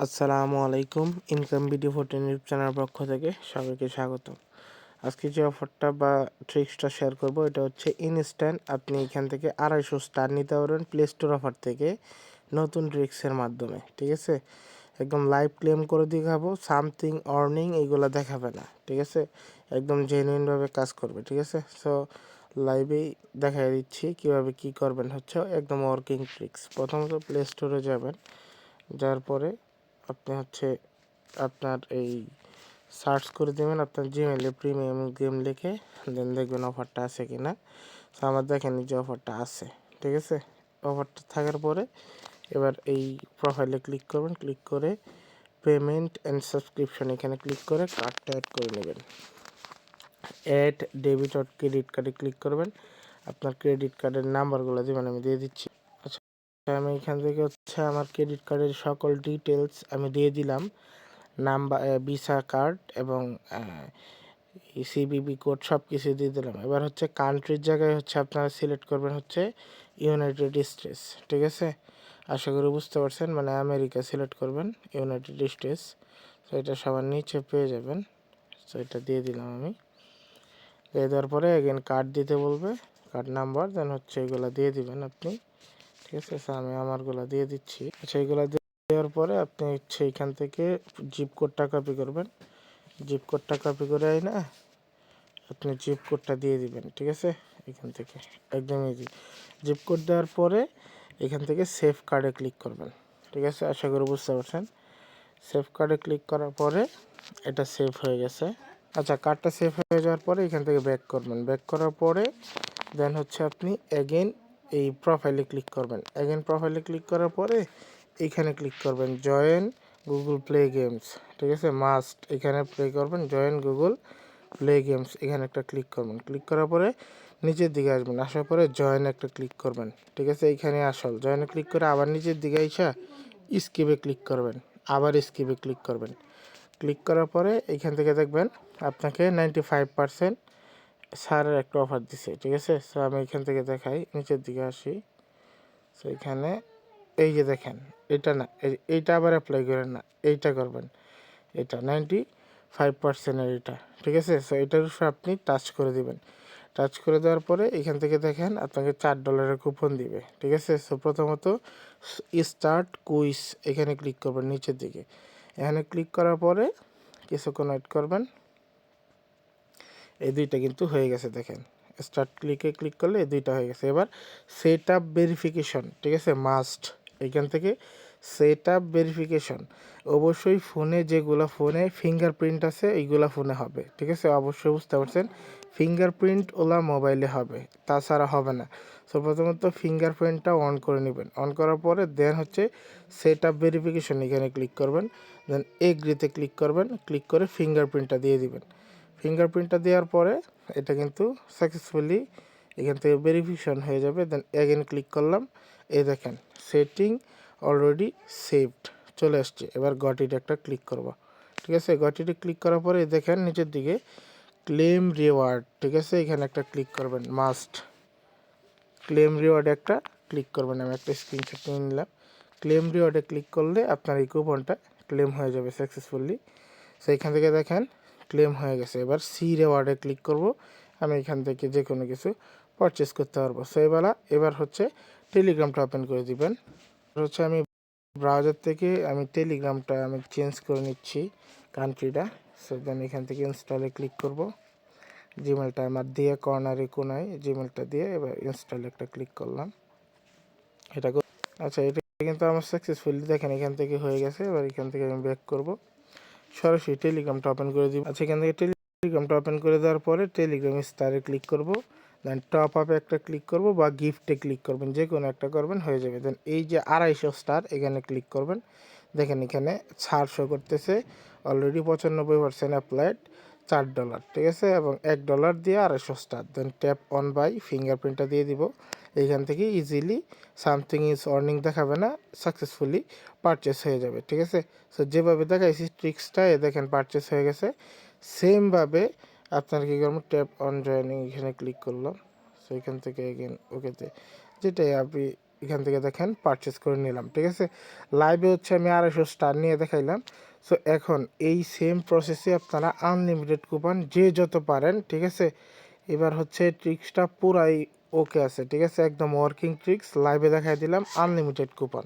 আসসালামু আলাইকুম। Income video 14 YouTube চ্যানেলের পক্ষ থেকে সবাইকে স্বাগত। আজকে যে অফারটা বা ট্রিক্সটা শেয়ার করব এটা হচ্ছে ইনস্ট্যান্ট। আপনি এখান থেকে 250 স্টার নিতে পারবেন প্লে স্টোর অফার থেকে নতুন ট্রিক্সের মাধ্যমে। ঠিক আছে, একদম লাইভ ক্লেম করে দেখাবো, সামথিং আর্নিং এইগুলো দেখাবে না। ঠিক আছে, একদম জেনুইনভাবে কাজ করবে। ঠিক আছে, সো লাইভেই দেখাই দিচ্ছি কীভাবে কী করবেন। হচ্ছে একদম ওয়ার্কিং ট্রিক্স। প্রথমত প্লে স্টোরে যাবেন, যাওয়ার পরে আপনি হচ্ছে আপনার এই সার্চ করে দেবেন আপনার জিমেলে প্রিমিয়াম গেম লিখে, দেন দেখবেন অফারটা আছে কি না। তো আমার দেখেন যে অফারটা আছে। ঠিক আছে, অফারটা থাকার পরে এবার এই প্রোফাইলে ক্লিক করবেন, ক্লিক করে পেমেন্ট অ্যান্ড সাবস্ক্রিপশন এখানে ক্লিক করে কার্ডটা অ্যাড করে নেবেন। অ্যাড ডেবিট অর ক্রেডিট কার্ডে ক্লিক করবেন, আপনার ক্রেডিট কার্ডের নাম্বারগুলো দেবেন, আমি দিয়ে দিচ্ছি। আচ্ছা, আমি এখান থেকে হচ্ছে আমার ক্রেডিট কার্ডের সকল ডিটেলস আমি দিয়ে দিলাম, নাম্বার, ভিসা কার্ড এবং সিবিবি কোড সব কিছু দিয়ে দিলাম। এবার হচ্ছে কান্ট্রির জায়গায় হচ্ছে আপনারা সিলেক্ট করবেন হচ্ছে ইউনাইটেড স্টেটস। ঠিক আছে, আশা করি বুঝতে পারছেন, মানে আমেরিকা সিলেক্ট করবেন, ইউনাইটেড স্টেটস। তো এটা সবার নিচে পেয়ে যাবেন। তো এটা দিয়ে দিলাম আমি। দিয়ে দেওয়ার পরে এগেন কার্ড দিতে বলবে, কার্ড নাম্বার, দেন হচ্ছে এগুলো দিয়ে দিবেন আপনি। ঠিক আছে, আমি আমারগুলো দিয়ে দিচ্ছি। আচ্ছা, এগুলো দেওয়ার পরে আপনি হচ্ছে এখান থেকে জিপ কোডটা কপি করবেন। জিপ কোডটা কপি করে না আপনি জিপ কোডটা দিয়ে দিবেন। ঠিক আছে, এখান থেকে একদম ইজি। জিপ কোড দেওয়ার পরে এখান থেকে সেভ কার্ডে ক্লিক করবেন। ঠিক আছে, আশা করি বুঝতে পারছেন। সেভ কার্ডে ক্লিক করার পরে এটা সেভ হয়ে গেছে। আচ্ছা, কার্ডটা সেভ হয়ে যাওয়ার পরে এখান থেকে ব্যাক করবেন। ব্যাক করার পরে দেন হচ্ছে আপনি এগেইন এই প্রোফাইলে ক্লিক করবেন। এগেইন প্রোফাইলে ক্লিক করার পরে এইখানে ক্লিক করবেন জয়েন গুগল প্লে গেমস। ঠিক আছে, মাস্ট এখানে প্লে করবেন, জয়েন গুগল প্লে গেমস এখানে একটা ক্লিক করবেন। ক্লিক করার পরে নিচের দিকে আসবেন, আসার পরে জয়েন একটা ক্লিক করবেন। ঠিক আছে, এইখানে আসল জয়েনে ক্লিক করে আবার নিচের দিকে আইসা স্কিপে ক্লিক করবেন, আবার স্কিপে ক্লিক করবেন। ক্লিক করার পরে এইখান থেকে দেখবেন আপনাকে 95% ছাড়ের একটা অফার দিছে। ঠিক আছে, সো আমি এখান থেকে দেখাই, নিচের দিকে আসি। সো এখানে এই যে দেখেন, এটা না, এইটা আবার অ্যাপ্লাই করেন না, এইটা করবেন, এটা 95%-এর এটা। ঠিক আছে, সো এটার উপর আপনি টাচ করে দিবেন। টাচ করে দেওয়ার পরে এখান থেকে দেখেন আপনাকে $4 কুপন দিবে। ঠিক আছে, সো প্রথমত স্টার্ট কুইজ এখানে ক্লিক করবেন নিচের দিকে। এখানে ক্লিক করার পরে কিছুক্ষণ ওয়েট করবেন। এই দুইটা কিন্তু হয়ে গেছে, দেখেন স্টার্ট ক্লিক করলে এই দুইটা হয়ে গেছে। এবার সেট আপ ভেরিফিকেশন, ঠিক আছে, মাস্ট এখান থেকে সেট আপ ভেরিফিকেশন অবশ্যই ফোনে, যেগুলো ফোনে ফিঙ্গারপ্রিন্ট আছে এইগুলো ফোনে হবে। ঠিক আছে, অবশ্যই বুঝতে পারছেন, ফিঙ্গারপ্রিন্ট ওলা মোবাইলে হবে, তাছাড়া হবে না। সো প্রথমত ফিঙ্গারপ্রিন্টটা অন করে নেবেন। অন করার পরে দেন হচ্ছে সেট আপ ভেরিফিকেশন এখানে ক্লিক করবেন, দেন এগ্রিতে ক্লিক করবেন, ক্লিক করে ফিঙ্গারপ্রিন্টটা দিয়ে দিবেন। ফিঙ্গারপ্রিন্টটা দেওয়ার পরে এটা কিন্তু সাকসেসফুলি এখান থেকে ভেরিফিকেশন হয়ে যাবে। দেন অ্যাগেন ক্লিক করলাম, এই দেখেন সেটিং অলরেডি সেভড চলে আসছে। এবার গটিটা একটা ক্লিক করব। ঠিক আছে, গটিতে ক্লিক করার পরে দেখেন নিচের দিকে ক্লেম রিওয়ার্ড। ঠিক আছে, এখানে একটা ক্লিক করবেন, মাস্ট ক্লেম রিওয়ার্ডে একটা ক্লিক করবেন। আমি একটা স্ক্রিনশট নিয়ে নিলাম। ক্লেম রিওয়ার্ডে ক্লিক করলে আপনার এই কুপনটা ক্লেম হয়ে যাবে সাকসেসফুলি। সো এখান থেকে দেখেন ক্লেম হয়ে গেছে। এবার সি রিওয়ার্ডে ক্লিক করব, আমি এখান থেকে যে কোনো কিছু পারচেস করতে পারবো। সো এবার হচ্ছে টেলিগ্রামটা ওপেন করে দিবেন। হচ্ছে আমি ব্রাউজার থেকে আমি টেলিগ্রামটা আমি চেঞ্জ করে নিচ্ছি কান্ট্রিটা। সো দেন এখান থেকে ইনস্টলে ক্লিক করব। জিমেলটা আমার দিয়ে কর্নারে কোনায় জিমেলটা দিয়ে এবার ইনস্টলে একটা ক্লিক করলাম। আচ্ছা, এটা কিন্তু আমার সাকসেসফুলি দেখেন এখান থেকে হয়ে গেছে। এবার এখান থেকে আমি ব্যাক করব, সরাসরি টেলিগ্রামটা ওপেন করে দিব। আচ্ছা, এখান থেকে টেলিগ্রামটা ওপেন করে দেওয়ার পরে টেলিগ্রাম স্টারে ক্লিক করব, দেন টপ আপে একটা ক্লিক করব বা গিফটে ক্লিক করবেন, যে কোনো একটা করবেন, হয়ে যাবে। দেন এই যে 250 স্টার এখানে ক্লিক করবেন। দেখেন এখানে ছাড় শো করতেছে, অলরেডি 95% অ্যাপ্লাইড, $4। ঠিক আছে, এবং $1 দিয়ে 250 star. Then tap on buy, ফিঙ্গারপ্রিন্টটা দিয়ে দিব। এইখান থেকে ইজিলি সামথিং ইজ অর্নিং দেখাবে না, সাকসেসফুলি পারচেস হয়ে যাবে। ঠিক আছে, সো যেভাবে দেখাইছি ট্রিক্সটা দেখেন পারচেস হয়ে গেছে। সেমভাবে আপনার কী করবো, ট্যাপ অন জয়েনিং এখানে ক্লিক করলাম। সো এখান থেকে এগেন ওকেতে যেটাই আপনি এখান থেকে দেখেন পারচেস করে নিলাম, ঠিক আছে। লাইভে হচ্ছে আমি 250 স্টার নিয়ে দেখাইলাম। সো এখন এই সেম প্রসেসে আপনারা আনলিমিটেড কুপন যে যত পারেন, ঠিক আছে। এবার হচ্ছে ট্রিক্সটা পুরাই ওকে আছে, ঠিক আছে, একদম ওয়ার্কিং ট্রিক্স লাইভে দেখাই দিলাম, আনলিমিটেড কুপন।